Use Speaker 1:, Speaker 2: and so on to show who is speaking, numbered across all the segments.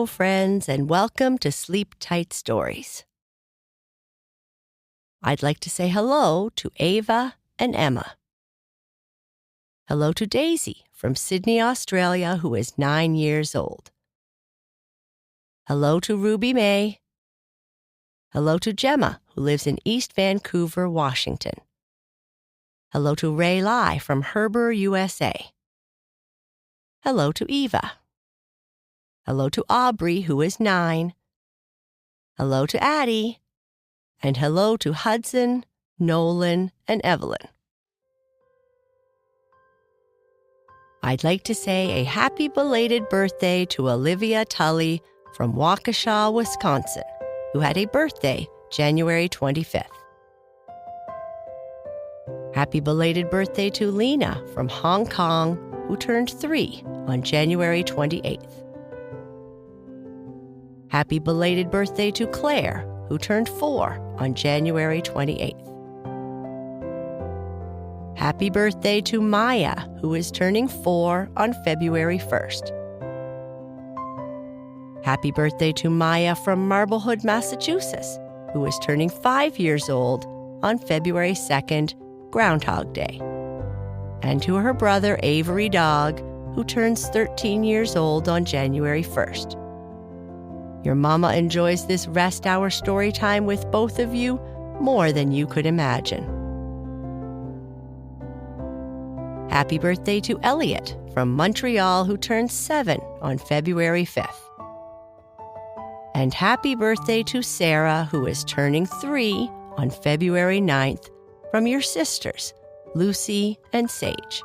Speaker 1: Hello, friends, and welcome to Sleep Tight Stories. I'd like to say hello to Ava and Emma. Hello to Daisy from Sydney, Australia, who is 9 years old. Hello to Ruby May. Hello to Gemma, who lives in East Vancouver, Washington. Hello to Ray Lai from Heber, USA. Hello to Eva. Hello to Aubrey, who is 9. Hello to Addie. And hello to Hudson, Nolan, and Evelyn. I'd like to say a happy belated birthday to Olivia Tully from Waukesha, Wisconsin, who had a birthday January 25th. Happy belated birthday to Lena from Hong Kong, who turned 3 on January 28th. Happy belated birthday to Claire, who turned 4 on January 28th. Happy birthday to Maya, who is turning 4 on February 1st. Happy birthday to Maya from Marblehead, Massachusetts, who is turning 5 years old on February 2nd, Groundhog Day. And to her brother Avery Dog, who turns 13 years old on January 1st. Your mama enjoys this rest hour story time with both of you more than you could imagine. Happy birthday to Elliot from Montreal, who turns 7 on February 5th. And happy birthday to Sarah, who is turning 3 on February 9th, from your sisters, Lucy and Sage.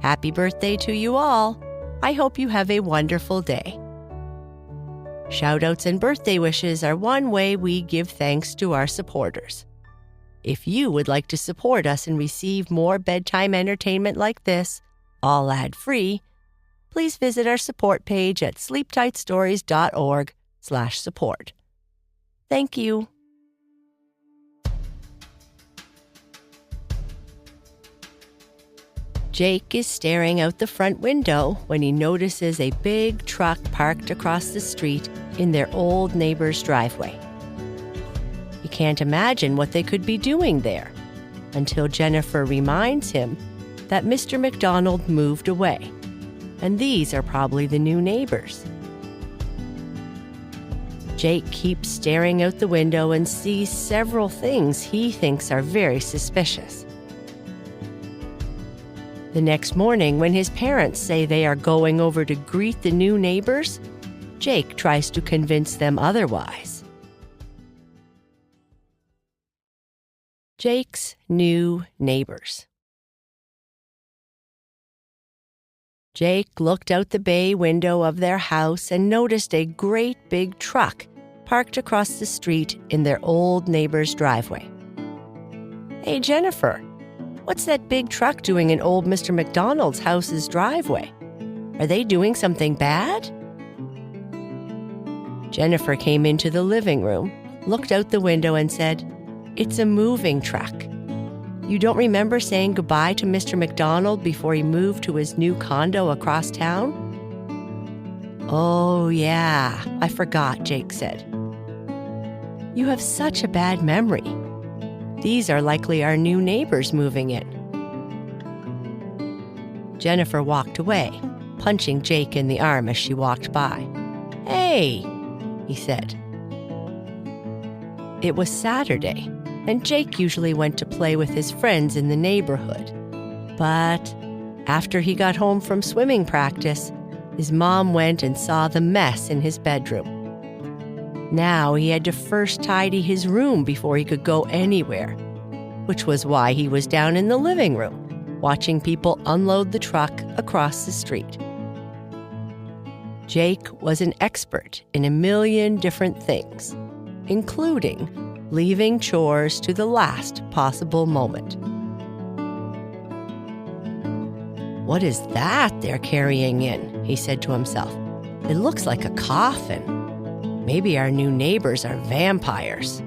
Speaker 1: Happy birthday to you all. I hope you have a wonderful day. Shoutouts and birthday wishes are one way we give thanks to our supporters. If you would like to support us and receive more bedtime entertainment like this, all ad-free, please visit our support page at sleeptightstories.org/support. Thank you. Jake is staring out the front window when he notices a big truck parked across the street in their old neighbor's driveway. He can't imagine what they could be doing there until Jennifer reminds him that Mr. MacDonald moved away, and these are probably the new neighbors. Jake keeps staring out the window and sees several things he thinks are very suspicious. The next morning, when his parents say they are going over to greet the new neighbors, Jake tries to convince them otherwise. Jake's new neighbors. Jake looked out the bay window of their house and noticed a great big truck parked across the street in their old neighbor's driveway. "Hey, Jennifer, what's that big truck doing in old Mr. MacDonald's house's driveway? Are they doing something bad?" Jennifer came into the living room, looked out the window and said, "It's a moving truck. You don't remember saying goodbye to Mr. MacDonald before he moved to his new condo across town?" "Oh, yeah, I forgot," Jake said. "You have such a bad memory. These are likely our new neighbors moving in." Jennifer walked away, punching Jake in the arm as she walked by. "Hey," he said. It was Saturday, and Jake usually went to play with his friends in the neighborhood. But after he got home from swimming practice, his mom went and saw the mess in his bedroom. Now he had to first tidy his room before he could go anywhere, which was why he was down in the living room, watching people unload the truck across the street. Jake was an expert in a million different things, including leaving chores to the last possible moment. "What is that they're carrying in?" he said to himself. "It looks like a coffin. Maybe our new neighbors are vampires."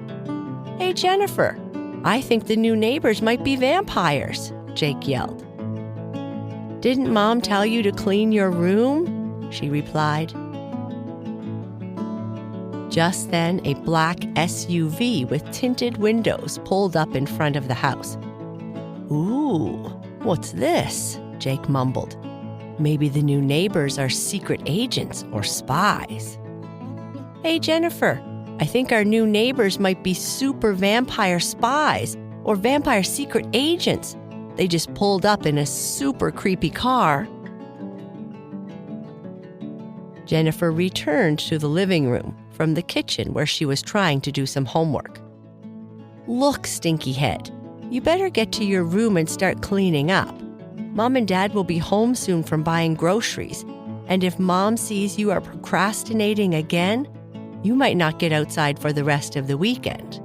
Speaker 1: "Hey, Jennifer, I think the new neighbors might be vampires," Jake yelled. "Didn't Mom tell you to clean your room?" she replied. Just then, a black SUV with tinted windows pulled up in front of the house. "Ooh, what's this?" Jake mumbled. "Maybe the new neighbors are secret agents or spies." "Hey, Jennifer, I think our new neighbors might be super vampire spies or vampire secret agents. They just pulled up in a super creepy car." Jennifer returned to the living room from the kitchen where she was trying to do some homework. "Look, Stinky Head, you better get to your room and start cleaning up. Mom and Dad will be home soon from buying groceries, and if Mom sees you are procrastinating again, you might not get outside for the rest of the weekend.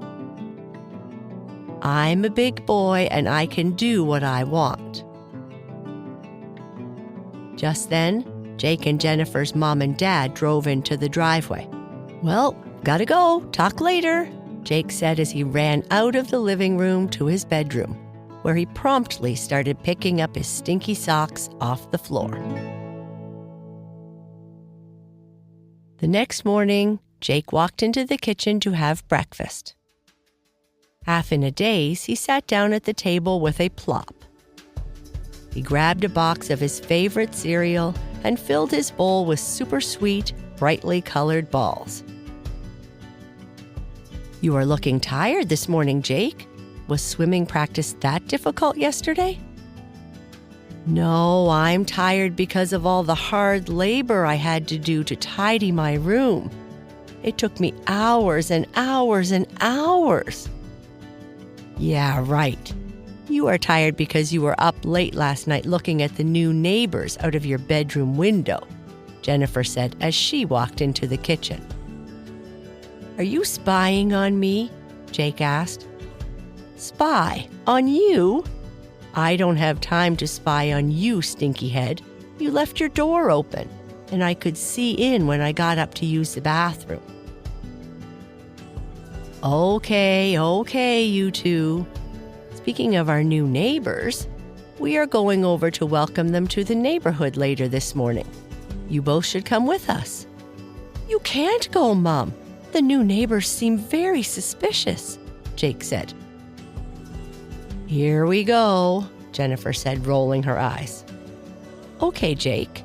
Speaker 1: I'm a big boy and I can do what I want." Just then, Jake and Jennifer's mom and dad drove into the driveway. "Well, gotta go. Talk later," Jake said as he ran out of the living room to his bedroom, where he promptly started picking up his stinky socks off the floor. The next morning, Jake walked into the kitchen to have breakfast. Half in a daze, he sat down at the table with a plop. He grabbed a box of his favorite cereal and filled his bowl with super sweet, brightly colored balls. "You are looking tired this morning, Jake. Was swimming practice that difficult yesterday?" "No, I'm tired because of all the hard labor I had to do to tidy my room. It took me hours and hours and hours." "Yeah, right. You are tired because you were up late last night looking at the new neighbors out of your bedroom window," Jennifer said as she walked into the kitchen. "Are you spying on me?" Jake asked. "Spy? On you? I don't have time to spy on you, Stinky Head. You left your door open, and I could see in when I got up to use the bathroom." Okay, you two. Speaking of our new neighbors, we are going over to welcome them to the neighborhood later this morning. You both should come with us." "You can't go, Mom. The new neighbors seem very suspicious," Jake said. "Here we go," Jennifer said, rolling her eyes. "Okay, Jake,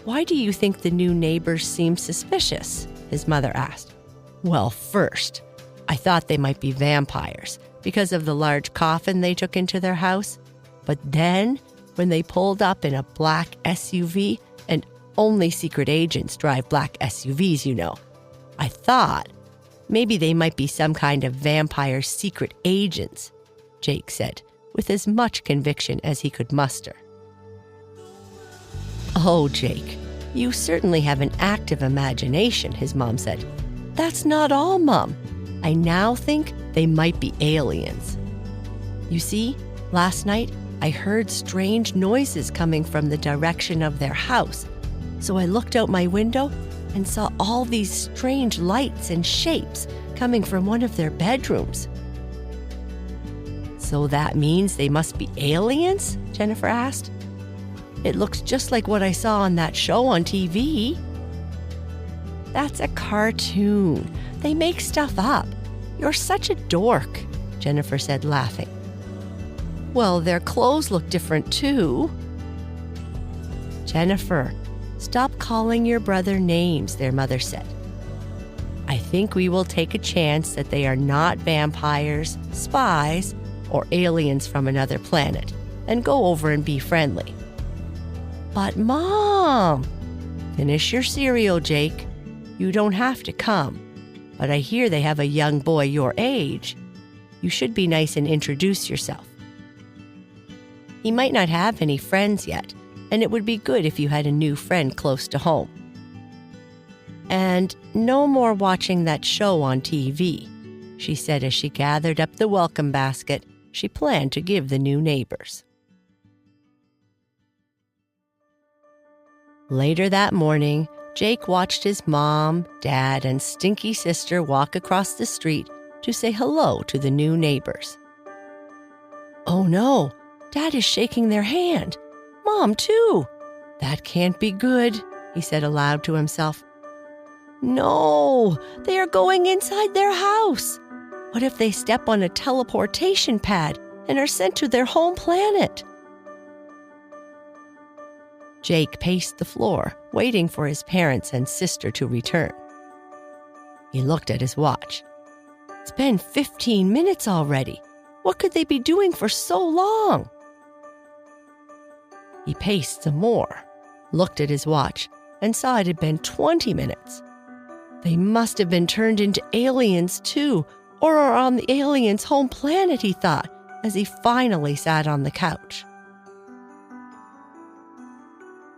Speaker 1: why do you think the new neighbors seem suspicious?" his mother asked. "Well, first, I thought they might be vampires because of the large coffin they took into their house. But then, when they pulled up in a black SUV, and only secret agents drive black SUVs, you know, I thought maybe they might be some kind of vampire secret agents," Jake said, with as much conviction as he could muster. "Oh, Jake, you certainly have an active imagination," his mom said. "That's not all, Mom. I now think they might be aliens. You see, last night I heard strange noises coming from the direction of their house, so I looked out my window and saw all these strange lights and shapes coming from one of their bedrooms." "So that means they must be aliens?" Jennifer asked. "It looks just like what I saw on that show on TV." "That's a cartoon. They make stuff up. You're such a dork," Jennifer said, laughing. "Well, their clothes look different too." "Jennifer, stop calling your brother names," their mother said. "I think we will take a chance that they are not vampires, spies, or aliens from another planet and go over and be friendly." "But Mom!" "Finish your cereal, Jake. You don't have to come. But I hear they have a young boy your age. You should be nice and introduce yourself. He might not have any friends yet, and it would be good if you had a new friend close to home. And no more watching that show on TV," she said as she gathered up the welcome basket she planned to give the new neighbors. Later that morning, Jake watched his mom, dad, and stinky sister walk across the street to say hello to the new neighbors. "Oh no, Dad is shaking their hand. Mom, too. That can't be good," he said aloud to himself. No, they are going inside their house. What if they step on a teleportation pad and are sent to their home planet? Jake paced the floor, waiting for his parents and sister to return. He looked at his watch. It's been 15 minutes already. What could they be doing for so long? He paced some more, looked at his watch, and saw it had been 20 minutes. They must have been turned into aliens too, or are on the aliens' home planet, he thought, as he finally sat on the couch.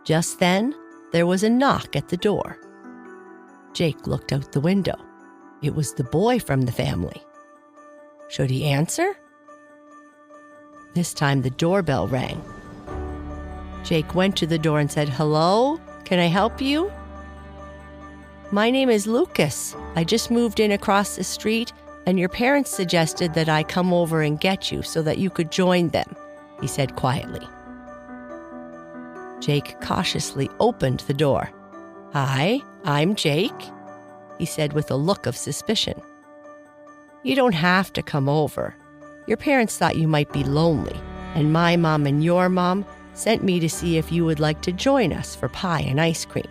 Speaker 1: Just then, there was a knock at the door. Jake looked out the window. It was the boy from the family. Should he answer? This time the doorbell rang. Jake went to the door and said, "Hello, can I help you?" "My name is Lucas. I just moved in across the street, and your parents suggested that I come over and get you so that you could join them," he said quietly. Jake cautiously opened the door. "Hi, I'm Jake," he said with a look of suspicion. "You don't have to come over. Your parents thought you might be lonely, and my mom and your mom sent me to see if you would like to join us for pie and ice cream,"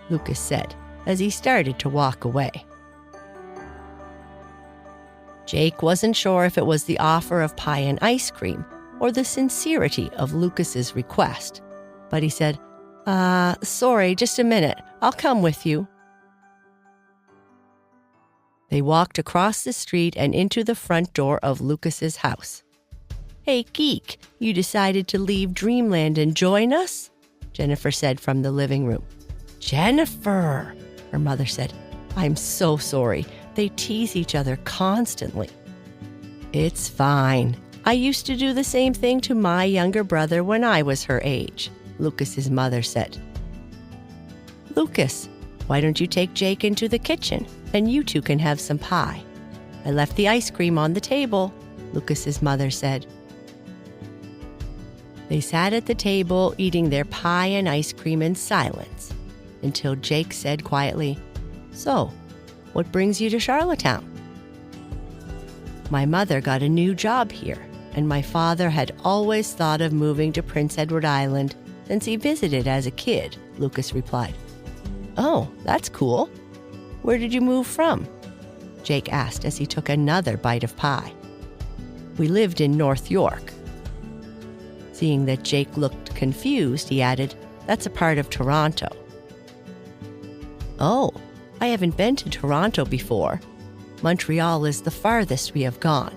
Speaker 1: Lucas said as he started to walk away. Jake wasn't sure if it was the offer of pie and ice cream or the sincerity of Lucas's request, but he said, "Sorry, just a minute. I'll come with you." They walked across the street and into the front door of Lucas's house. "Hey, geek, you decided to leave Dreamland and join us?" Jennifer said from the living room. "Jennifer," her mother said, "I'm so sorry. They tease each other constantly." "It's fine. I used to do the same thing to my younger brother when I was her age," Lucas's mother said. "Lucas, why don't you take Jake into the kitchen and you two can have some pie? I left the ice cream on the table," Lucas's mother said. They sat at the table eating their pie and ice cream in silence until Jake said quietly, "So, what brings you to Charlottetown?" "My mother got a new job here, and my father had always thought of moving to Prince Edward Island since he visited as a kid," Lucas replied. "Oh, that's cool. Where did you move from?" Jake asked as he took another bite of pie. "We lived in North York." Seeing that Jake looked confused, he added, "That's a part of Toronto." "Oh, I haven't been to Toronto before. Montreal is the farthest we have gone.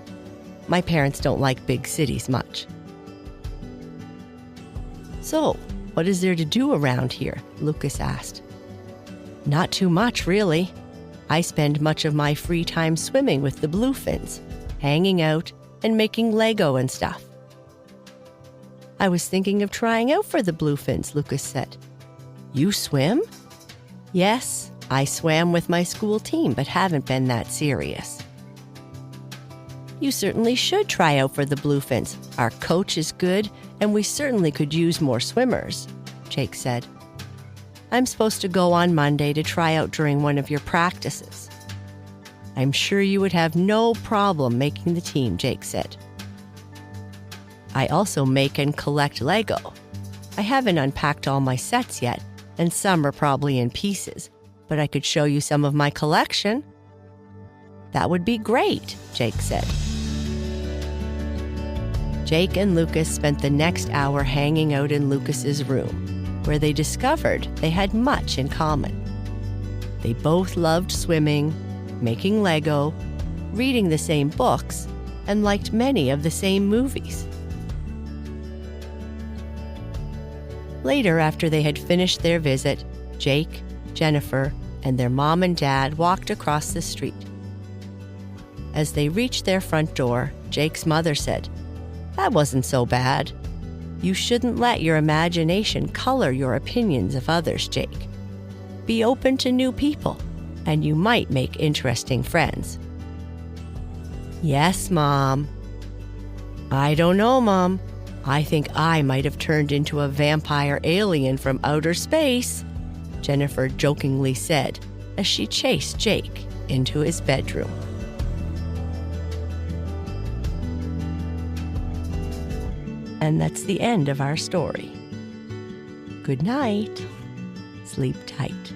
Speaker 1: My parents don't like big cities much." "So, what is there to do around here?" Lucas asked. "Not too much, really. I spend much of my free time swimming with the bluefins, hanging out, and making Lego and stuff." "I was thinking of trying out for the bluefins," Lucas said. "You swim?" "Yes, I swam with my school team, but haven't been that serious." "You certainly should try out for the bluefins. Our coach is good, and we certainly could use more swimmers," Jake said. "I'm supposed to go on Monday to try out during one of your practices." "I'm sure you would have no problem making the team," Jake said. "I also make and collect Lego. I haven't unpacked all my sets yet, and some are probably in pieces, but I could show you some of my collection." "That would be great," Jake said. Jake and Lucas spent the next hour hanging out in Lucas's room, where they discovered they had much in common. They both loved swimming, making Lego, reading the same books, and liked many of the same movies. Later, after they had finished their visit, Jake, Jennifer, and their mom and dad walked across the street. As they reached their front door, Jake's mother said, "That wasn't so bad. You shouldn't let your imagination color your opinions of others, Jake. Be open to new people, and you might make interesting friends." "Yes, Mom." "I don't know, Mom. I think I might have turned into a vampire alien from outer space," Jennifer jokingly said, as she chased Jake into his bedroom. And that's the end of our story. Good night. Sleep tight.